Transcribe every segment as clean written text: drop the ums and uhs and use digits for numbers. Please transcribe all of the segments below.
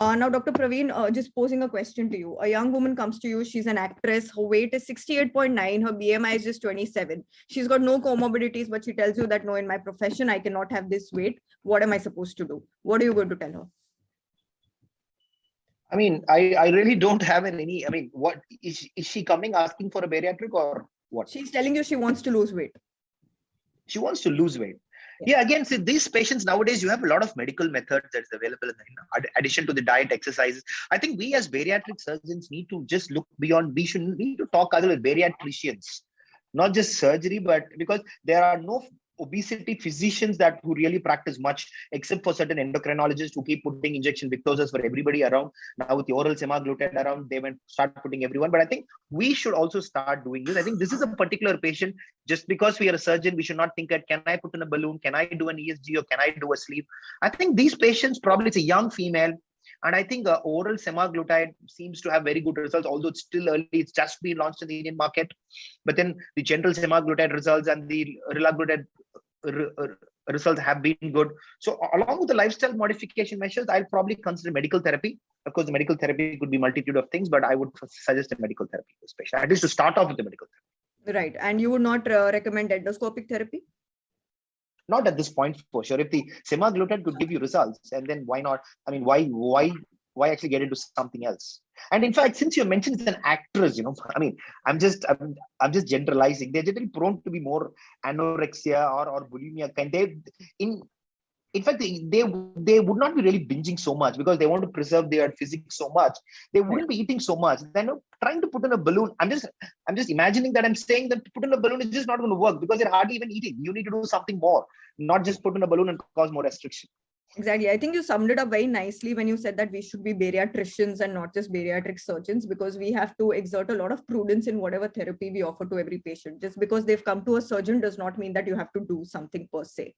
Now, Dr. Praveen, just posing a question to you. A young woman comes to you. She's an actress. Her weight is 68.9. Her BMI is just 27. She's got no comorbidities, but she tells you that, no, in my profession, I cannot have this weight. What am I supposed to do? What are you going to tell her? I mean, I really don't have any. I mean, what is she coming asking for a bariatric or what? She's telling you she wants to lose weight. She wants to lose weight. Yeah, again, see, these patients nowadays, you have a lot of medical methods that's available in addition to the diet, exercises. I think we as bariatric surgeons need to just look beyond. We should need to talk other with bariatricians, not just surgery, but because there are no obesity physicians that who really practice much, except for certain endocrinologists who keep putting injection victoses for everybody around. Now with the oral semaglutide around, they went start putting everyone. But I think we should also start doing this. I think this is a particular patient. Just because we are a surgeon, we should not think that, can I put in a balloon? Can I do an ESG or can I do a sleeve? I think these patients, probably it's a young female. And I think oral semaglutide seems to have very good results, although it's still early. It's just been launched in the Indian market. But then the general semaglutide results and the relaglutide results have been good. So along with the lifestyle modification measures, I'll probably consider medical therapy. Of course, the medical therapy could be multitude of things, but I would suggest a medical therapy for this patient, at least to start off with the medical therapy. Right. And you would not recommend endoscopic therapy? Not at this point, for sure. If the semaglutide could give you results, and then why not? I mean, why actually get into something else? And in fact, since you mentioned an actress, I mean, I'm just generalizing. They're generally prone to be more anorexia or bulimia kind. In fact, they would not be really binging so much because they want to preserve their physique so much. They wouldn't be eating so much. Then trying to put in a balloon. I'm just imagining that I'm saying that to put in a balloon is just not going to work because they're hardly even eating. You need to do something more, not just put in a balloon and cause more restriction. Exactly. I think you summed it up very nicely when you said that we should be bariatricians and not just bariatric surgeons, because we have to exert a lot of prudence in whatever therapy we offer to every patient. Just because they've come to a surgeon does not mean that you have to do something per se.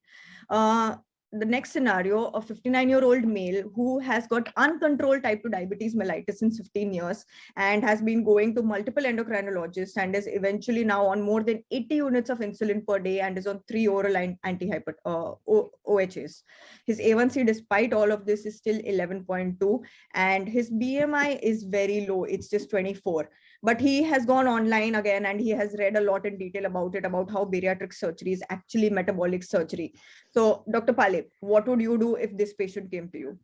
The next scenario, a 59-year-old male who has got uncontrolled type 2 diabetes mellitus since 15 years and has been going to multiple endocrinologists and is eventually now on more than 80 units of insulin per day and is on 3 oral OHAs. His A1C, despite all of this, is still 11.2 and his BMI is very low. It's just 24. But he has gone online again and he has read a lot in detail about it, about how bariatric surgery is actually metabolic surgery. So, Dr. Pale, what would you do if this patient came to you?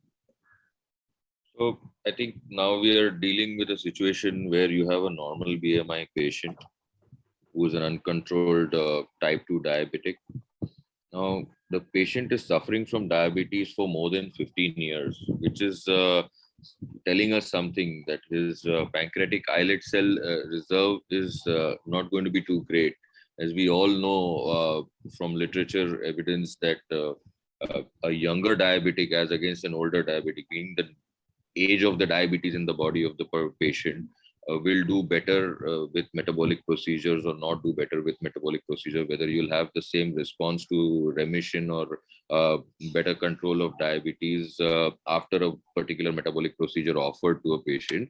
So, I think now we are dealing with a situation where you have a normal BMI patient who is an uncontrolled type 2 diabetic. Now, the patient is suffering from diabetes for more than 15 years, which is telling us something that his pancreatic islet cell reserve is not going to be too great. As we all know from literature evidence that a younger diabetic as against an older diabetic, being the age of the diabetes in the body of the patient, will do better with metabolic procedures or not do better with metabolic procedure, whether you'll have the same response to remission or better control of diabetes after a particular metabolic procedure offered to a patient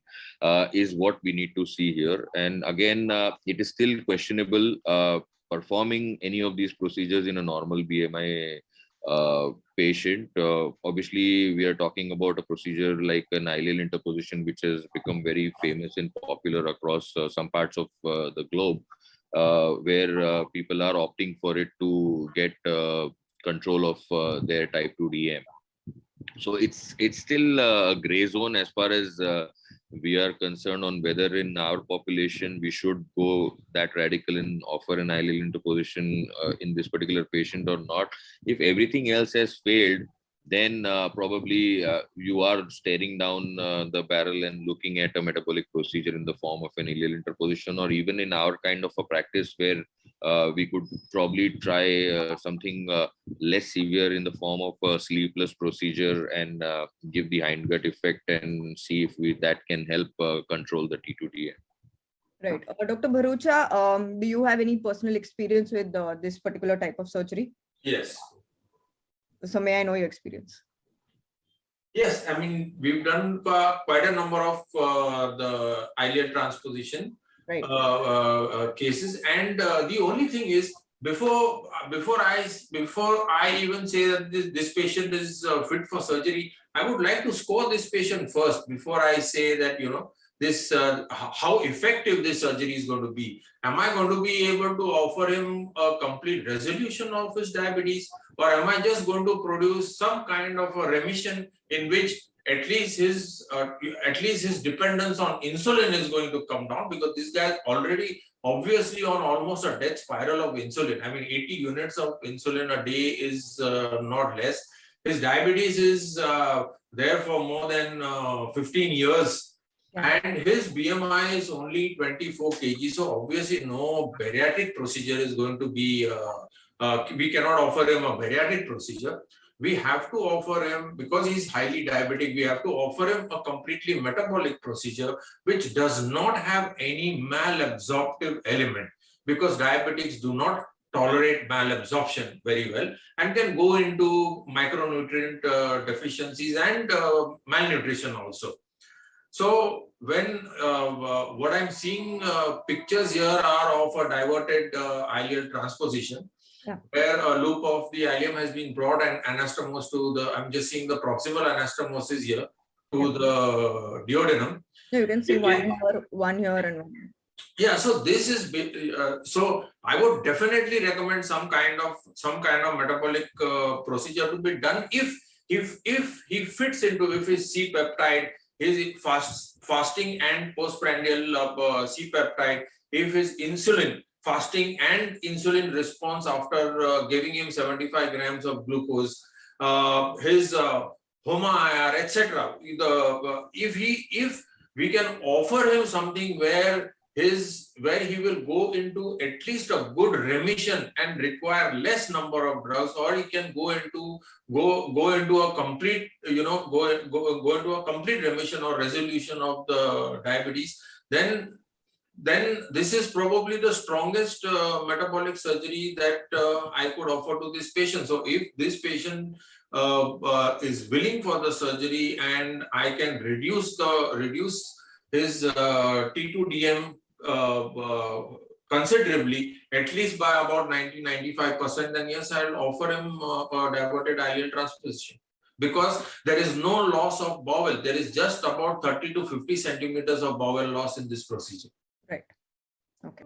is what we need to see here. And again, it is still questionable performing any of these procedures in a normal BMI patient. Obviously, we are talking about a procedure like an ileal interposition, which has become very famous and popular across some parts of the globe, where people are opting for it to get control of their type 2 DM. So it's still a gray zone as far as we are concerned on whether in our population we should go that radical and offer an ileal interposition in this particular patient or not. If everything else has failed, then probably you are staring down the barrel and looking at a metabolic procedure in the form of an ileal interposition, or even in our kind of a practice where we could probably try something less severe in the form of a sleeveless procedure and give the hindgut effect and see if that can help control the T2DM. Right. Dr. Bharucha, do you have any personal experience with this particular type of surgery? Yes. So may I know your experience? Yes, I mean, we've done quite a number of the ileal transposition cases, and the only thing is, before I even say that this patient is fit for surgery, I would like to score this patient first before I say that, this how effective this surgery is going to be. Am I going to be able to offer him a complete resolution of his diabetes, or am I just going to produce some kind of a remission in which at least his dependence on insulin is going to come down, because this guy is already obviously on almost a death spiral of insulin. I mean, 80 units of insulin a day is not less. His diabetes is there for more than 15 years. Yeah. And his BMI is only 24 kg. So obviously no bariatric procedure is going to be, we cannot offer him a bariatric procedure. We have to offer him, because he's highly diabetic, we have to offer him a completely metabolic procedure, which does not have any malabsorptive element, because diabetics do not tolerate malabsorption very well and can go into micronutrient deficiencies and malnutrition also. So when what I'm seeing pictures here are of a diverted ileal transposition, where a loop of the ileum has been brought and anastomosed to the, I'm just seeing the proximal anastomosis here to the duodenum. So you can see one here and one. Yeah, so this is so I would definitely recommend some kind of metabolic procedure to be done if he fits into, if his C peptide is fasting and postprandial C peptide, if his insulin fasting and insulin response after giving him 75 grams of glucose, his HOMA-IR, etc. If we can offer him something where he will go into at least a good remission and require less number of drugs, or he can go into a complete, go into a complete remission or resolution of the diabetes, then this is probably the strongest metabolic surgery that I could offer to this patient. So if this patient is willing for the surgery and I can reduce his T2DM considerably, at least by about 90-95%, then yes, I'll offer him a diverted ileal transposition, because there is no loss of bowel. There is just about 30 to 50 centimeters of bowel loss in this procedure. Right. Okay.